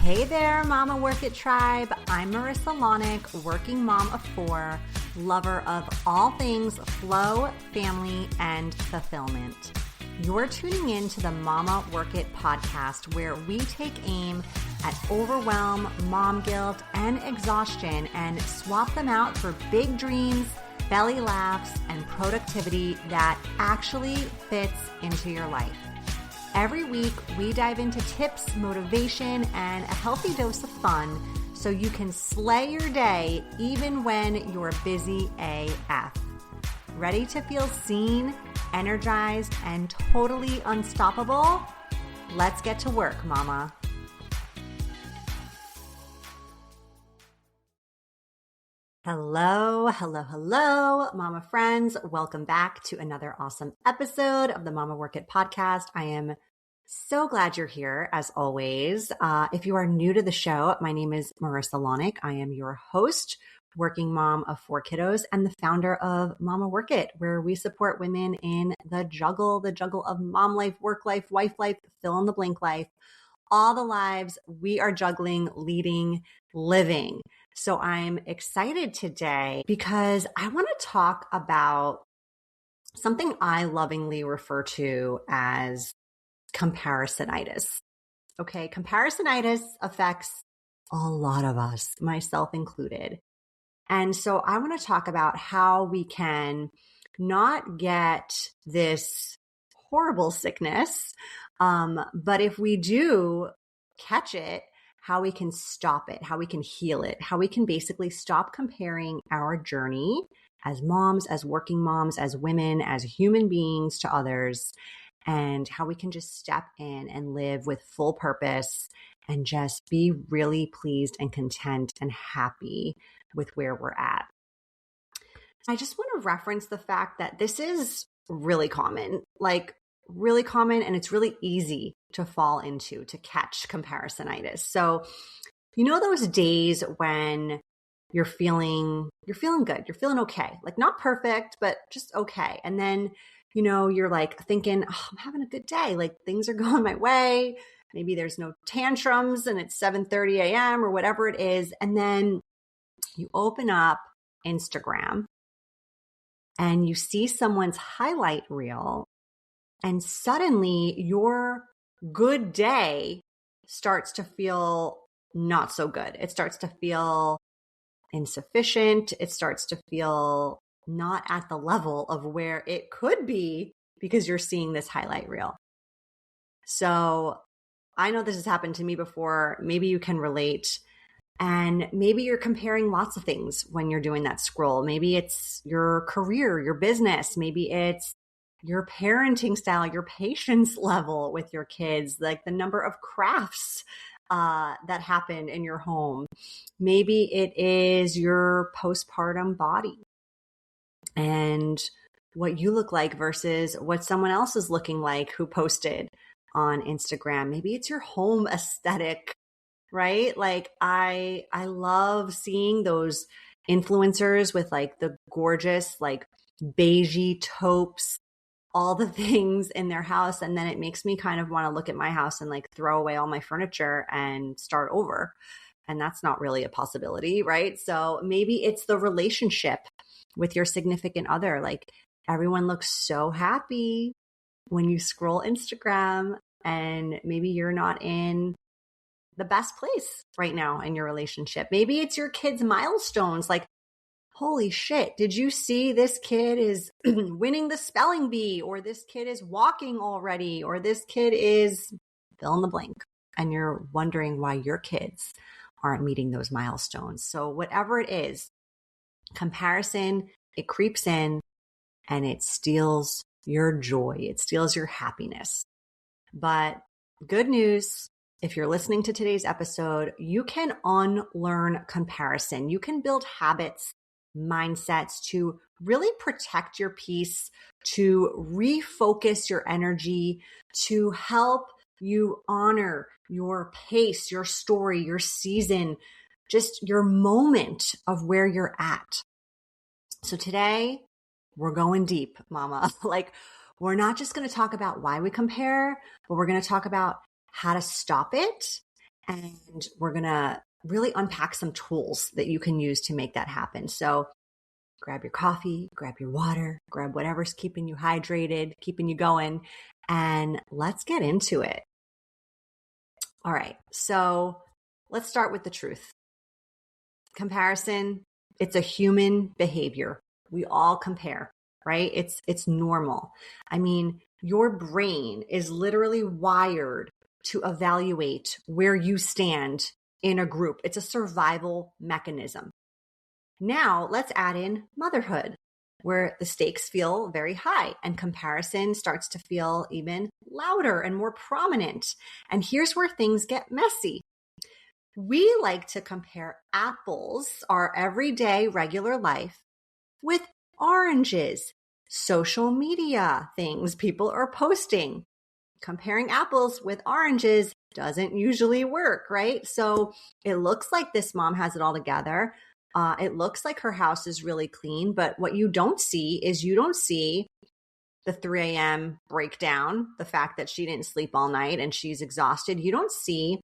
Hey there, Mama Work It Tribe. I'm Marissa Lonick, working mom of 4, lover of all things flow, family, and fulfillment. You're tuning in to the Mama Work It podcast, where we take aim at overwhelm, mom guilt, and exhaustion and swap them out for big dreams, belly laughs, and productivity that actually fits into your life. Every week, we dive into tips, motivation, and a healthy dose of fun so you can slay your day even when you're busy AF. Ready to feel seen, energized, and totally unstoppable? Let's get to work, mama. Hello, mama friends. Welcome back to another awesome episode of the Mama Work It podcast. I am so glad you're here, as always. If you are new to the show, my name is Marissa Lonick. I am your host, working mom of 4 kiddos, and the founder of Mama Work It, where we support women in the juggle of mom life, work life, wife life, fill in the blank life, all the lives we are juggling, leading, living. So I'm excited today because I want to talk about something I lovingly refer to as comparisonitis. Okay, comparisonitis affects a lot of us, myself included. And so I want to talk about how we can not get this horrible sickness, but if we do catch it, how we can stop it, how we can heal it, how we can basically stop comparing our journey as moms, as working moms, as women, as human beings to others, and how we can just step in and live with full purpose and just be really pleased and content and happy with where we're at. I just want to reference the fact that this is really common, and it's really easy to fall into, to catch comparisonitis. So, you know those days when you're feeling good, you're feeling okay, like not perfect, but just okay. And then, you're like thinking, oh, I'm having a good day. Like things are going my way. Maybe there's no tantrums and it's 7:30 a.m. or whatever it is. And then you open up Instagram and you see someone's highlight reel, and suddenly your good day starts to feel not so good. It starts to feel insufficient. It starts to feel not at the level of where it could be because you're seeing this highlight reel. So I know this has happened to me before. Maybe you can relate. And maybe you're comparing lots of things when you're doing that scroll. Maybe it's your career, your business. Maybe it's your parenting style, your patience level with your kids, like the number of crafts that happen in your home. Maybe it is your postpartum body and what you look like versus what someone else is looking like who posted on Instagram. Maybe it's your home aesthetic, right? Like I love seeing those influencers with like the gorgeous, like beigey taupes, all the things in their house. And then it makes me kind of want to look at my house and like throw away all my furniture and start over. And that's not really a possibility, right? So maybe it's the relationship with your significant other. Like everyone looks so happy when you scroll Instagram, and maybe you're not in the best place right now in your relationship. Maybe it's your kids' milestones. Like, holy shit, did you see this kid is winning the spelling bee, or this kid is walking already, or this kid is fill in the blank, and you're wondering why your kids aren't meeting those milestones. So whatever it is, comparison, it creeps in and it steals your joy. It steals your happiness. But good news, if you're listening to today's episode, you can unlearn comparison. You can build habits, mindsets to really protect your peace, to refocus your energy, to help you honor your pace, your story, your season, just your moment of where you're at. So today we're going deep, mama. Like we're not just going to talk about why we compare, but we're going to talk about how to stop it And we're going to really unpack some tools that you can use to make that happen. So grab your coffee, grab your water, grab whatever's keeping you hydrated, keeping you going, and let's get into it. All right. So let's start with the truth. Comparison, it's a human behavior. We all compare, right? It's normal. I mean, your brain is literally wired to evaluate where you stand in a group. It's a survival mechanism. Now let's add in motherhood, where the stakes feel very high and comparison starts to feel even louder and more prominent. And here's where things get messy. We like to compare apples, our everyday regular life, with oranges, social media things people are posting. Comparing apples with oranges doesn't usually work, right? So it looks like this mom has it all together. It looks like her house is really clean, but what you don't see is you don't see the 3 a.m. breakdown, the fact that she didn't sleep all night and she's exhausted. You don't see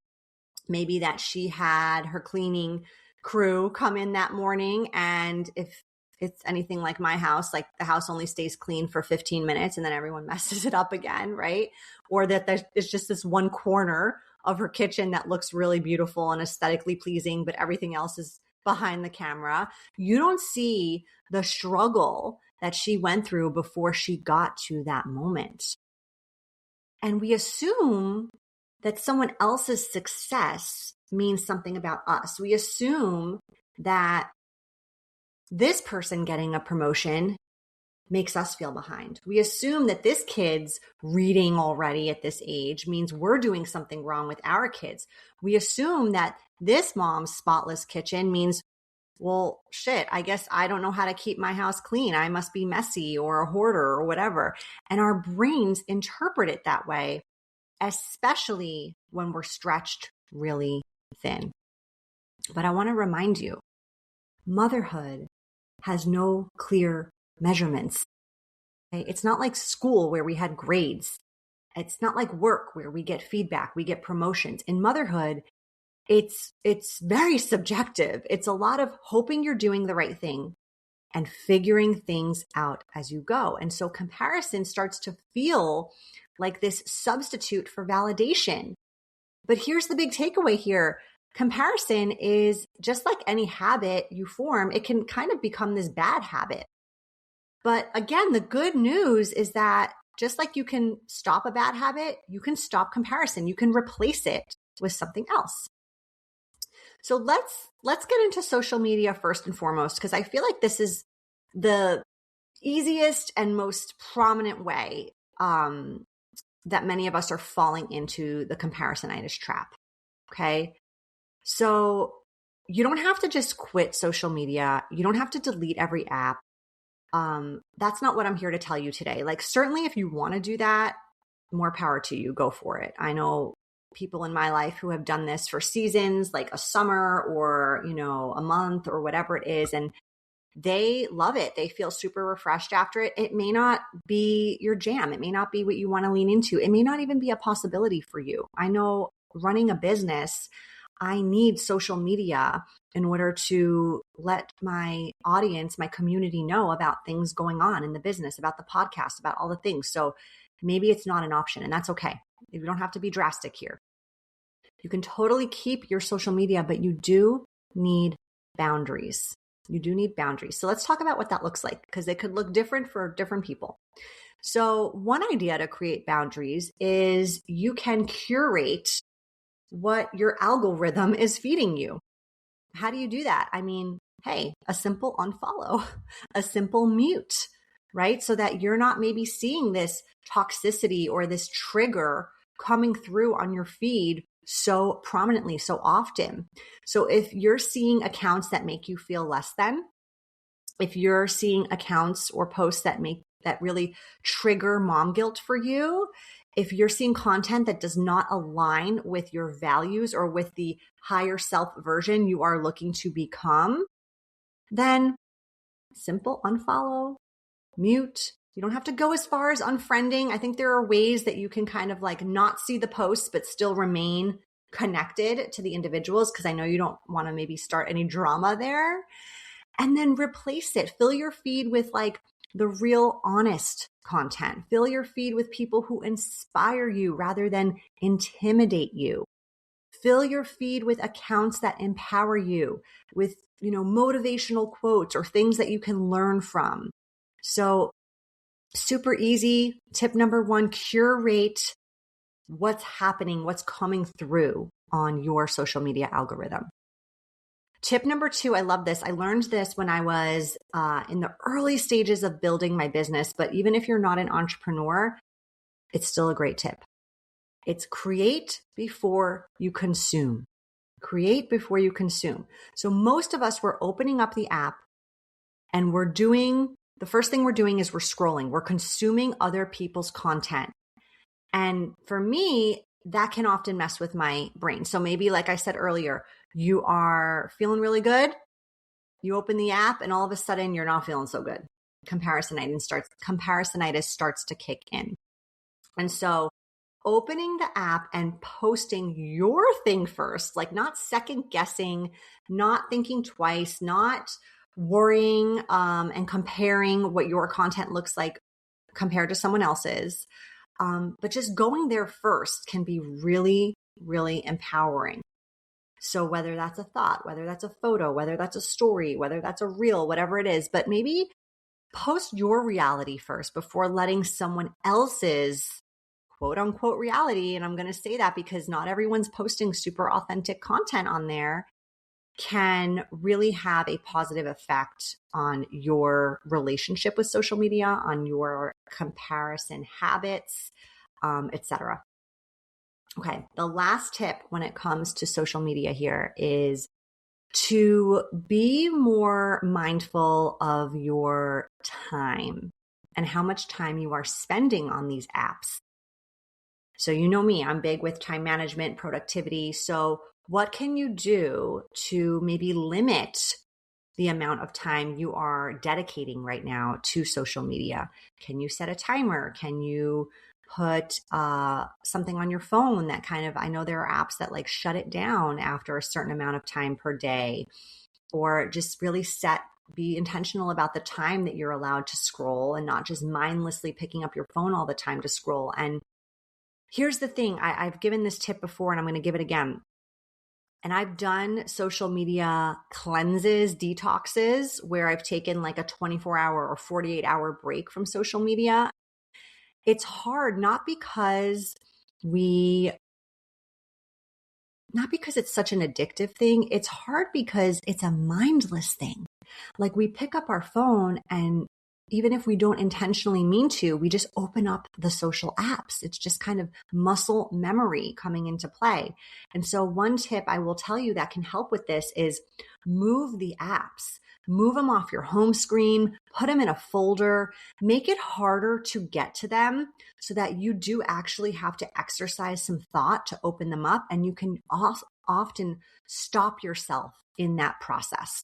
maybe that she had her cleaning crew come in that morning, and if it's anything like my house, like the house only stays clean for 15 minutes and then everyone messes it up again, right? Or that there's just this one corner of her kitchen that looks really beautiful and aesthetically pleasing, but everything else is behind the camera. You don't see the struggle that she went through before she got to that moment. And we assume that someone else's success means something about us. We assume that this person getting a promotion makes us feel behind. We assume that this kid's reading already at this age means we're doing something wrong with our kids. We assume that this mom's spotless kitchen means, well, shit, I guess I don't know how to keep my house clean. I must be messy or a hoarder or whatever. And our brains interpret it that way, especially when we're stretched really thin. But I want to remind you, motherhood has no clear measurements. Okay? It's not like school where we had grades. It's not like work where we get feedback, we get promotions. In motherhood, it's very subjective. It's a lot of hoping you're doing the right thing and figuring things out as you go. And so comparison starts to feel like this substitute for validation. But here's the big takeaway here. Comparison is just like any habit you form, it can kind of become this bad habit. But again, the good news is that just like you can stop a bad habit, you can stop comparison. You can replace it with something else. So let's get into social media first and foremost, because I feel like this is the easiest and most prominent way that many of us are falling into the comparisonitis trap. Okay. So you don't have to just quit social media. You don't have to delete every app. That's not what I'm here to tell you today. Like, certainly if you want to do that, more power to you, go for it. I know people in my life who have done this for seasons, like a summer or, a month or whatever it is. And they love it. They feel super refreshed after it. It may not be your jam. It may not be what you want to lean into. It may not even be a possibility for you. I know running a business, I need social media in order to let my audience, my community know about things going on in the business, about the podcast, about all the things. So maybe it's not an option, and that's okay. You don't have to be drastic here. You can totally keep your social media, but you do need boundaries. You do need boundaries. So let's talk about what that looks like, because they could look different for different people. So one idea to create boundaries is you can curate what your algorithm is feeding you. How do you do that? I mean, hey, a simple unfollow, a simple mute, right? So that you're not maybe seeing this toxicity or this trigger coming through on your feed so prominently, so often. So if you're seeing accounts that make you feel less than, if you're seeing accounts or posts that really trigger mom guilt for you, if you're seeing content that does not align with your values or with the higher self version you are looking to become, then simple unfollow, mute. You don't have to go as far as unfriending. I think there are ways that you can kind of like not see the posts, but still remain connected to the individuals, because I know you don't want to maybe start any drama there. And then replace it. Fill your feed with like the real honest content. Fill your feed with people who inspire you rather than intimidate you. Fill your feed with accounts that empower you, with, motivational quotes or things that you can learn from. So super easy. Tip number 1, curate what's happening, what's coming through on your social media algorithm. Tip number 2, I love this. I learned this when I was in the early stages of building my business, but even if you're not an entrepreneur, it's still a great tip. It's create before you consume. Create before you consume. So most of us, we're opening up the app and the first thing we're doing is we're scrolling. We're consuming other people's content. And for me, that can often mess with my brain. So maybe, like I said earlier, you are feeling really good. You open the app and all of a sudden you're not feeling so good. Comparisonitis starts to kick in. And so opening the app and posting your thing first, like not second guessing, not thinking twice, not worrying and comparing what your content looks like compared to someone else's. But just going there first can be really, really empowering. So whether that's a thought, whether that's a photo, whether that's a story, whether that's a reel, whatever it is, but maybe post your reality first before letting someone else's quote unquote reality. And I'm going to say that because not everyone's posting super authentic content on there, can really have a positive effect on your relationship with social media, on your comparison habits, etc. Okay, the last tip when it comes to social media here is to be more mindful of your time and how much time you are spending on these apps. So you know me, I'm big with time management, productivity. So what can you do to maybe limit the amount of time you are dedicating right now to social media? Can you set a timer? Can you put something on your phone that I know there are apps that like shut it down after a certain amount of time per day, or just really be intentional about the time that you're allowed to scroll and not just mindlessly picking up your phone all the time to scroll. And here's the thing, I've given this tip before and I'm going to give it again. And I've done social media cleanses, detoxes, where I've taken like a 24-hour or 48-hour break from social media. It's hard, not because it's such an addictive thing. It's hard because it's a mindless thing. Like we pick up our phone and even if we don't intentionally mean to, we just open up the social apps. It's just kind of muscle memory coming into play. And so one tip I will tell you that can help with this is move the apps. Move them off your home screen, put them in a folder, make it harder to get to them so that you do actually have to exercise some thought to open them up, and you can often stop yourself in that process.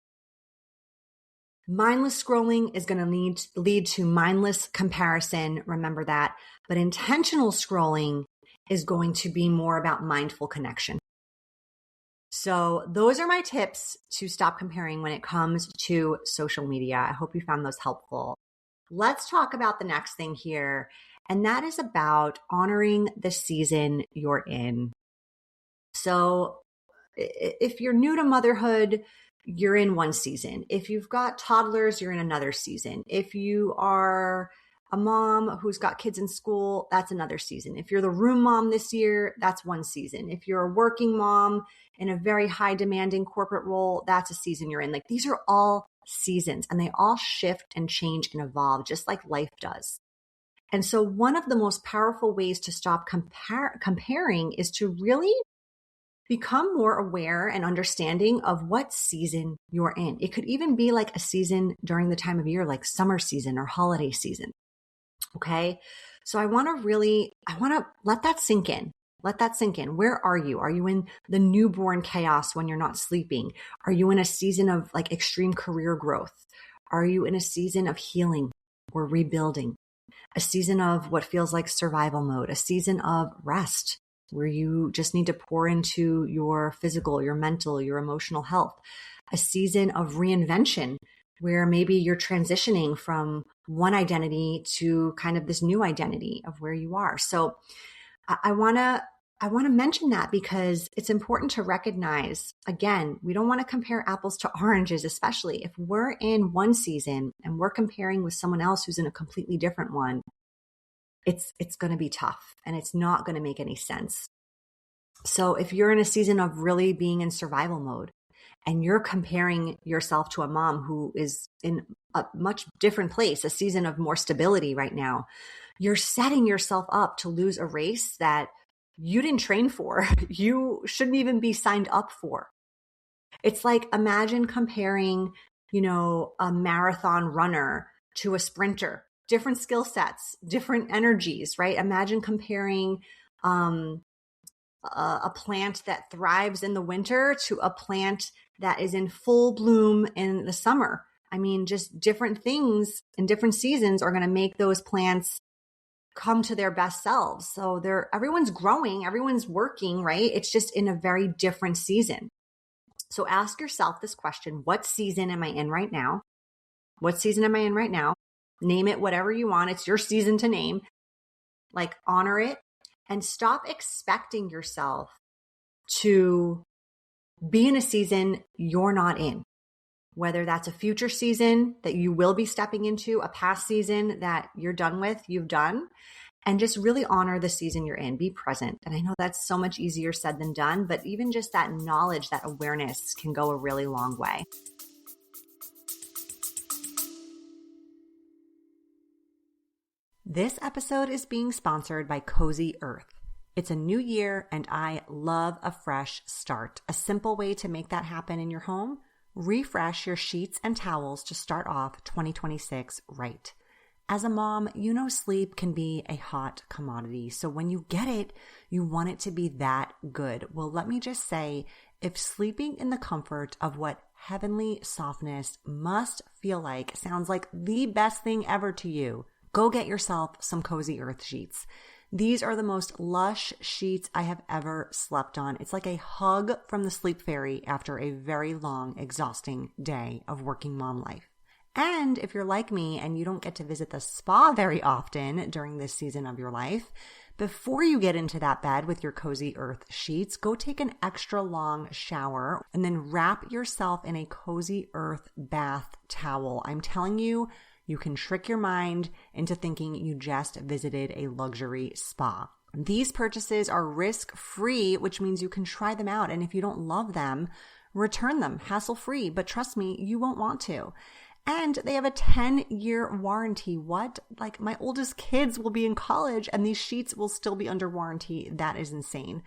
Mindless scrolling is going to lead to mindless comparison. Remember that. But intentional scrolling is going to be more about mindful connection. So those are my tips to stop comparing when it comes to social media. I hope you found those helpful. Let's talk about the next thing here, and that is about honoring the season you're in. So if you're new to motherhood, you're in one season. If you've got toddlers, you're in another season. If you are a mom who's got kids in school, that's another season. If you're the room mom this year, that's one season. If you're a working mom in a very high demanding corporate role, that's a season you're in. Like these are all seasons and they all shift and change and evolve just like life does. And so one of the most powerful ways to stop comparing is to really become more aware and understanding of what season you're in. It could even be like a season during the time of year, like summer season or holiday season. Okay. So I want to let that sink in. Let that sink in. Where are you? Are you in the newborn chaos when you're not sleeping? Are you in a season of like extreme career growth? Are you in a season of healing or rebuilding? A season of what feels like survival mode, a season of rest, where you just need to pour into your physical, your mental, your emotional health. A season of reinvention where maybe you're transitioning from one identity to kind of this new identity of where you are. So I want to mention that because it's important to recognize, again, we don't want to compare apples to oranges, especially if we're in one season and we're comparing with someone else who's in a completely different one. It's going to be tough and it's not going to make any sense. So if you're in a season of really being in survival mode and you're comparing yourself to a mom who is in a much different place, a season of more stability right now, you're setting yourself up to lose a race that you didn't train for. You shouldn't even be signed up for. It's like, imagine comparing, a marathon runner to a sprinter, different skill sets, different energies, right? Imagine comparing, a plant that thrives in the winter to a plant that is in full bloom in the summer. I mean, just different things in different seasons are going to make those plants come to their best selves. So everyone's growing, everyone's working, right? It's just in a very different season. So ask yourself this question: what season am I in right now? What season am I in right now? Name it whatever you want. It's your season to name. Like, honor it and stop expecting yourself to be in a season you're not in. Whether that's a future season that you will be stepping into, a past season that you're done with, you've done, and just really honor the season you're in. Be present. And I know that's so much easier said than done, but even just that knowledge, that awareness can go a really long way. This episode is being sponsored by Cozy Earth. It's a new year and I love a fresh start. A simple way to make that happen in your home: refresh your sheets and towels to start off 2026 right. As a mom, sleep can be a hot commodity. So when you get it, you want it to be that good. Well, let me just say, if sleeping in the comfort of what heavenly softness must feel like sounds like the best thing ever to you, go get yourself some Cozy Earth sheets. These are the most lush sheets I have ever slept on. It's like a hug from the sleep fairy after a very long, exhausting day of working mom life. And if you're like me and you don't get to visit the spa very often during this season of your life, before you get into that bed with your Cozy Earth sheets, go take an extra long shower and then wrap yourself in a Cozy Earth bath towel. I'm telling you, you can trick your mind into thinking you just visited a luxury spa. These purchases are risk-free, which means you can try them out. And if you don't love them, return them hassle-free. But trust me, you won't want to. And they have a 10-year warranty. What? Like, my oldest kids will be in college and these sheets will still be under warranty. That is insane.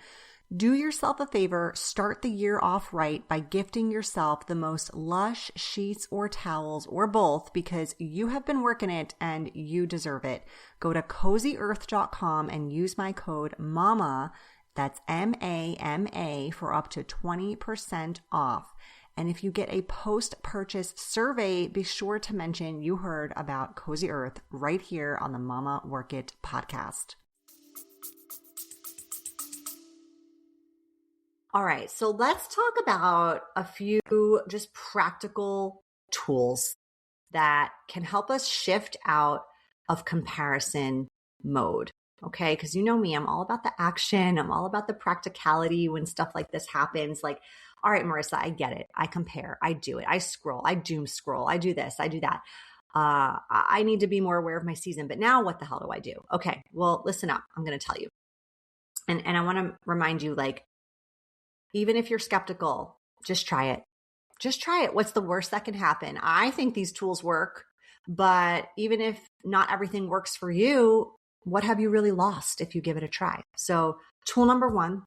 Do yourself a favor, start the year off right by gifting yourself the most lush sheets or towels or both, because you have been working it and you deserve it. Go to CozyEarth.com and use my code MAMA, that's MAMA, for up to 20% off. And if you get a post-purchase survey, be sure to mention you heard about Cozy Earth right here on the Mama Work It podcast. All right, so let's talk about a few just practical tools that can help us shift out of comparison mode. Okay, because you know me, I'm all about the action. I'm all about the practicality when stuff like this happens. Like, all right, Marissa, I get it. I compare. I do it. I scroll. I doom scroll. I do this. I do that. I need to be more aware of my season. But now what the hell do I do? Okay, well, listen up. I'm going to tell you. And I want to remind you, like, even if you're skeptical, just try it. Just try it. What's the worst that can happen? I think these tools work, but even if not everything works for you, what have you really lost if you give it a try? So tool number one,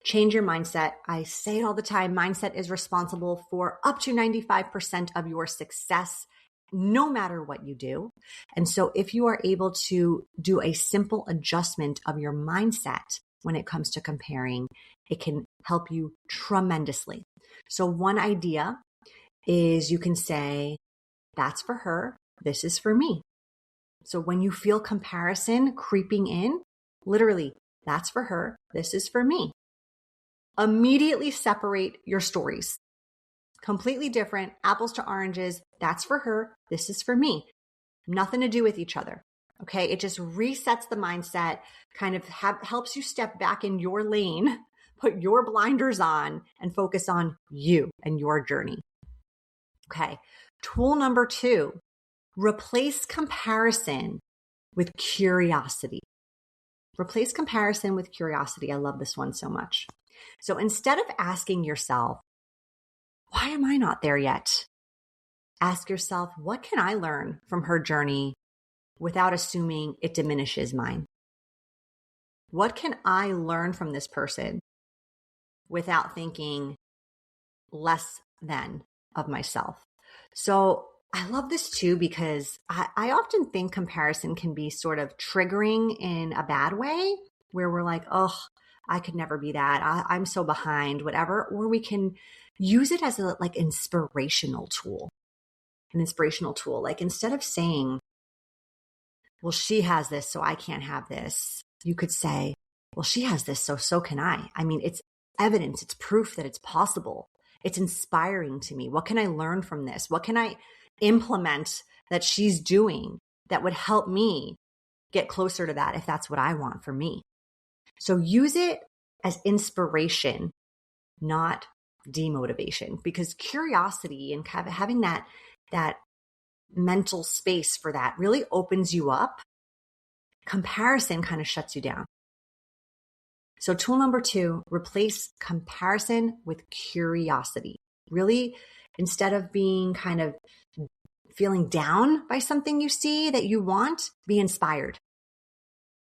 change your mindset. I say it all the time. Mindset is responsible for up to 95% of your success, no matter what you do. And so if you are able to do a simple adjustment of your mindset when it comes to comparing, it can help you tremendously. So one idea is you can say, that's for her, this is for me. So when you feel comparison creeping in, literally That's for her. This is for me. Immediately separate your stories. Completely different, apples to oranges. That's for her. This is for me. Nothing to do with each other. Okay. It just resets the mindset, kind of helps you step back in your lane, put your blinders on, and focus on you and your journey. Okay. Tool number 2, replace comparison with curiosity. Replace comparison with curiosity. I love this one so much. So instead of asking yourself, why am I not there yet? Ask yourself, what can I learn from her journey without assuming it diminishes mine? What can I learn from this person without thinking less than of myself? So I love this too, because I often think comparison can be sort of triggering in a bad way, where we're like, oh, I could never be that. I'm so behind, whatever. Or we can use it as a inspirational tool. An inspirational tool. Like, instead of saying, well, she has this, so I can't have this, you could say, well, she has this, so can I. I mean, it's evidence, it's proof that it's possible. It's inspiring to me. What can I learn from this? What can I implement that she's doing that would help me get closer to that if that's what I want for me? So use it as inspiration, not demotivation, because curiosity and kind of having that mental space for that really opens you up. Comparison kind of shuts you down. So tool number 2, replace comparison with curiosity. Really, instead of being kind of feeling down by something you see that you want, be inspired.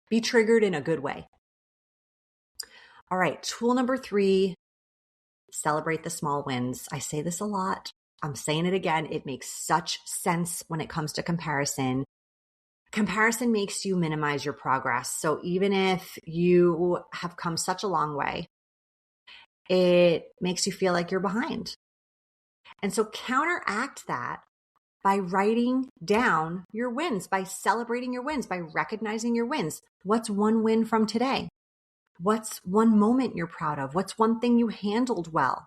Be triggered in a good way. All right, tool number 3, celebrate the small wins. I say this a lot. I'm saying it again. It makes such sense when it comes to comparison. Comparison makes you minimize your progress. So even if you have come such a long way, it makes you feel like you're behind. And so counteract that by writing down your wins, by celebrating your wins, by recognizing your wins. What's one win from today? What's one moment you're proud of? What's one thing you handled well?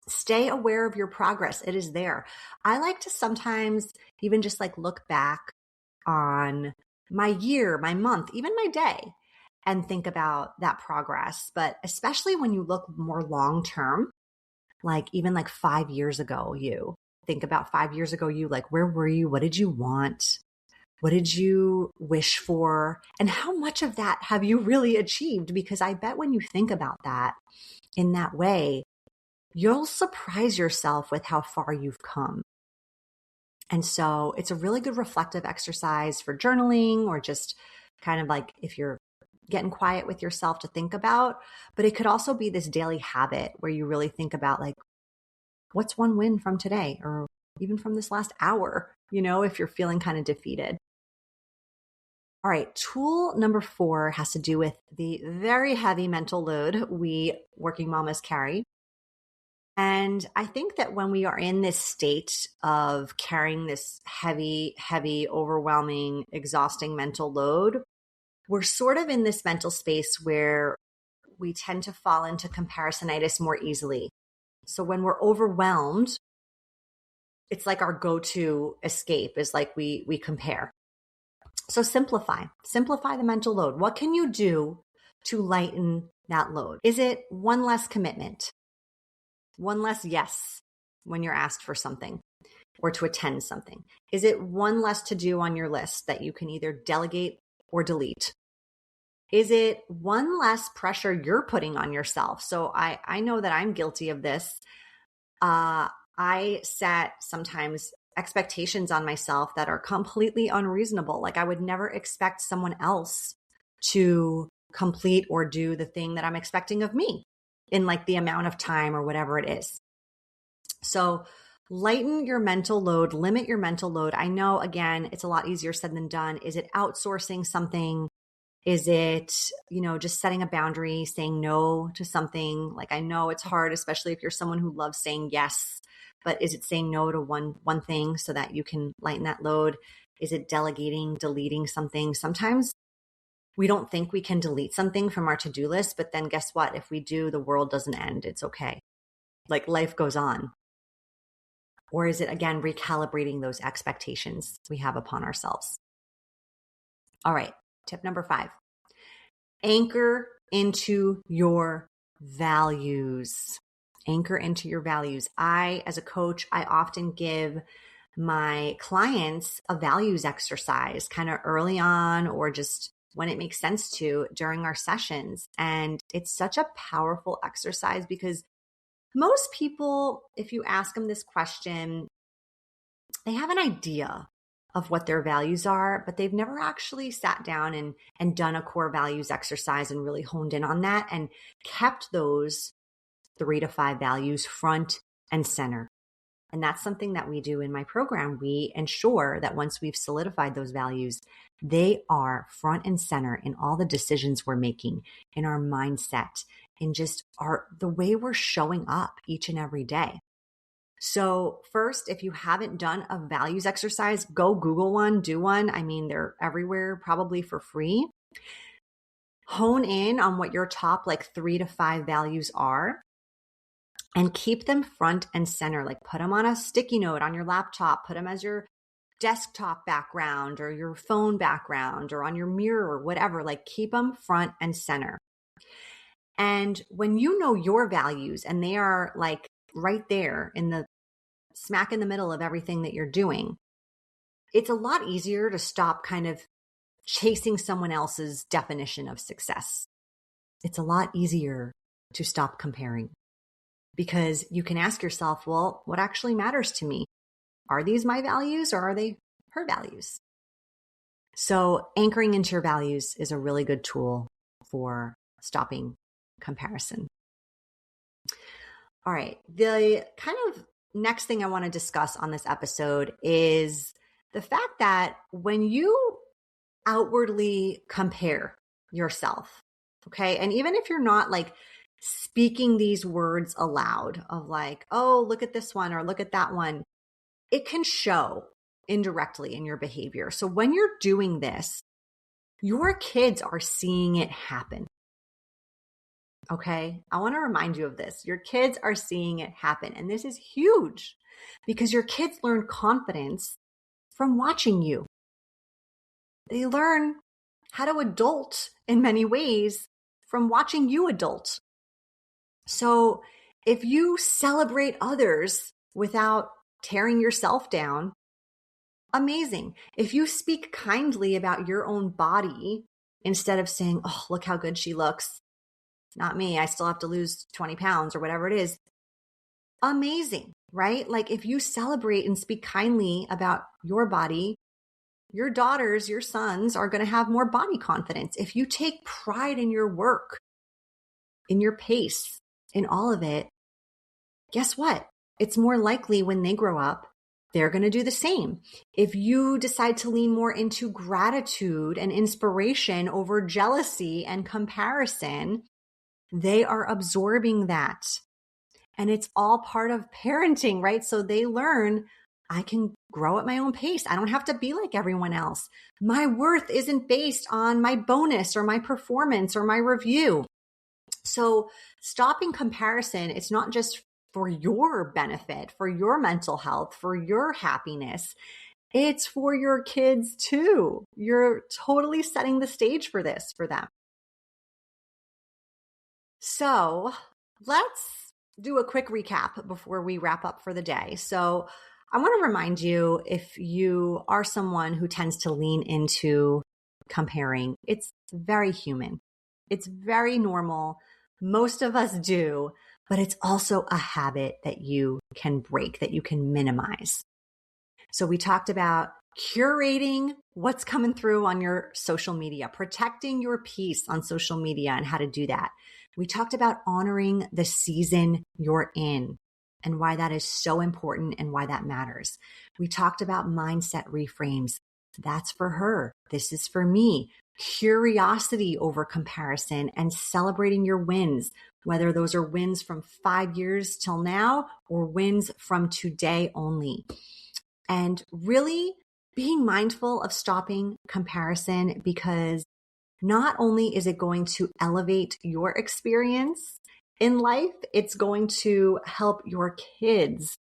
Stay aware of your progress. It is there. I like to sometimes even just look back on my year, my month, even my day, and think about that progress. But especially when you look more long term, even 5 years ago, you think about 5 years ago, where were you? What did you want? What did you wish for? And how much of that have you really achieved? Because I bet when you think about that in that way, you'll surprise yourself with how far you've come. And so it's a really good reflective exercise for journaling, or just kind of if you're getting quiet with yourself to think about. But it could also be this daily habit where you really think about what's one win from today, or even from this last hour, if you're feeling kind of defeated. All right, tool number 4 has to do with the very heavy mental load we working mamas carry. And I think that when we are in this state of carrying this heavy, overwhelming, exhausting mental load, we're sort of in this mental space where we tend to fall into comparisonitis more easily. So when we're overwhelmed, it's our go-to escape is we compare. So simplify the mental load. What can you do to lighten that load? Is it one less commitment? One less yes when you're asked for something or to attend something? Is it one less to do on your list that you can either delegate or delete? Is it one less pressure you're putting on yourself? So I know that I'm guilty of this. I set sometimes expectations on myself that are completely unreasonable. I would never expect someone else to complete or do the thing that I'm expecting of me in the amount of time or whatever it is. So lighten your mental load, limit your mental load. I know, again, it's a lot easier said than done. Is it outsourcing something? Is it, just setting a boundary, saying no to something? I know it's hard, especially if you're someone who loves saying yes, but is it saying no to one thing so that you can lighten that load? Is it delegating, deleting something? Sometimes We don't think we can delete something from our to-do list, but then guess what? If we do, the world doesn't end. It's okay. Like life goes on. Or is it, again, recalibrating those expectations we have upon ourselves? All right, tip number 5. Anchor into your values. Anchor into your values. As a coach, I often give my clients a values exercise kind of early on or just when it makes sense to during our sessions. And it's such a powerful exercise because most people, if you ask them this question, they have an idea of what their values are, but they've never actually sat down and done a core values exercise and really honed in on that and kept those 3 to 5 values front and center. And that's something that we do in my program. We ensure that once we've solidified those values, they are front and center in all the decisions we're making, in our mindset, in just the way we're showing up each and every day. So first, if you haven't done a values exercise, go Google one, do one. I mean, they're everywhere, probably for free. Hone in on what your top 3 to 5 values are and keep them front and center. Like put them on a sticky note on your laptop, put them as your desktop background or your phone background or on your mirror or whatever. Like keep them front and center. And when you know your values and they are right there in the smack in the middle of everything that you're doing, it's a lot easier to stop kind of chasing someone else's definition of success. It's a lot easier to stop comparing because you can ask yourself, well, what actually matters to me? Are these my values or are they her values? So anchoring into your values is a really good tool for stopping comparison. All right. The kind of next thing I want to discuss on this episode is the fact that when you outwardly compare yourself, okay, and even if you're not speaking these words aloud of oh, look at this one or look at that one, it can show indirectly in your behavior. So when you're doing this, your kids are seeing it happen. Okay, I want to remind you of this. Your kids are seeing it happen. And this is huge because your kids learn confidence from watching you. They learn how to adult in many ways from watching you adult. So if you celebrate others without tearing yourself down, amazing. If you speak kindly about your own body instead of saying, oh, look how good she looks. Not me. I still have to lose 20 pounds or whatever it is. Amazing, right? If you celebrate and speak kindly about your body, your daughters, your sons are going to have more body confidence. If you take pride in your work, in your pace, in all of it, guess what? It's more likely when they grow up, they're going to do the same. If you decide to lean more into gratitude and inspiration over jealousy and comparison, they are absorbing that. And it's all part of parenting, right? So they learn, I can grow at my own pace. I don't have to be like everyone else. My worth isn't based on my bonus or my performance or my review. So stopping comparison, it's not just for your benefit, for your mental health, for your happiness. It's for your kids too. You're totally setting the stage for this for them. So let's do a quick recap before we wrap up for the day. So I want to remind you, if you are someone who tends to lean into comparing, it's very human. It's very normal. Most of us do, but it's also a habit that you can break, that you can minimize. So we talked about curating what's coming through on your social media, protecting your peace on social media and how to do that. We talked about honoring the season you're in and why that is so important and why that matters. We talked about mindset reframes. That's for her. This is for me. Curiosity over comparison and celebrating your wins, whether those are wins from 5 years till now or wins from today only. And really being mindful of stopping comparison because not only is it going to elevate your experience in life, it's going to help your kids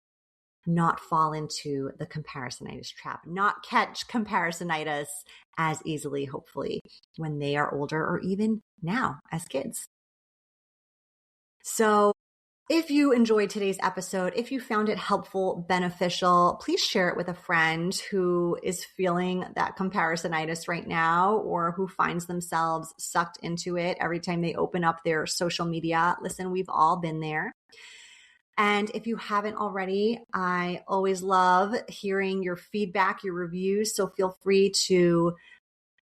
not fall into the comparisonitis trap, not catch comparisonitis as easily, hopefully, when they are older or even now as kids. So if you enjoyed today's episode, if you found it helpful, beneficial, please share it with a friend who is feeling that comparisonitis right now or who finds themselves sucked into it every time they open up their social media. Listen, we've all been there. And if you haven't already, I always love hearing your feedback, your reviews. So feel free to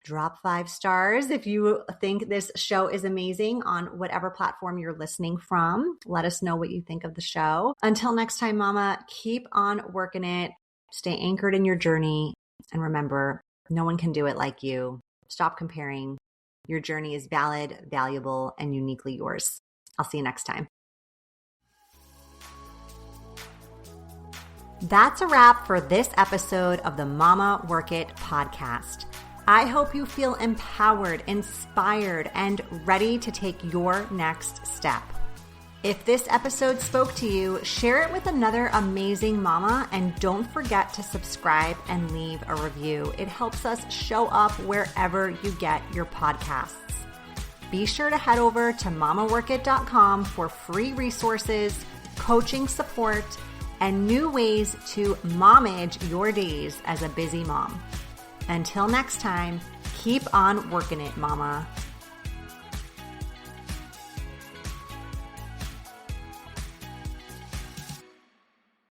drop 5 stars if you think this show is amazing on whatever platform you're listening from. Let us know what you think of the show. Until next time, Mama, keep on working it. Stay anchored in your journey. And remember, no one can do it like you. Stop comparing. Your journey is valid, valuable, and uniquely yours. I'll see you next time. That's a wrap for this episode of the Mama Work It podcast. I hope you feel empowered, inspired, and ready to take your next step. If this episode spoke to you, share it with another amazing mama, and don't forget to subscribe and leave a review. It helps us show up wherever you get your podcasts. Be sure to head over to mamaworkit.com for free resources, coaching support, and new ways to momage your days as a busy mom. Until next time, keep on working it, mama.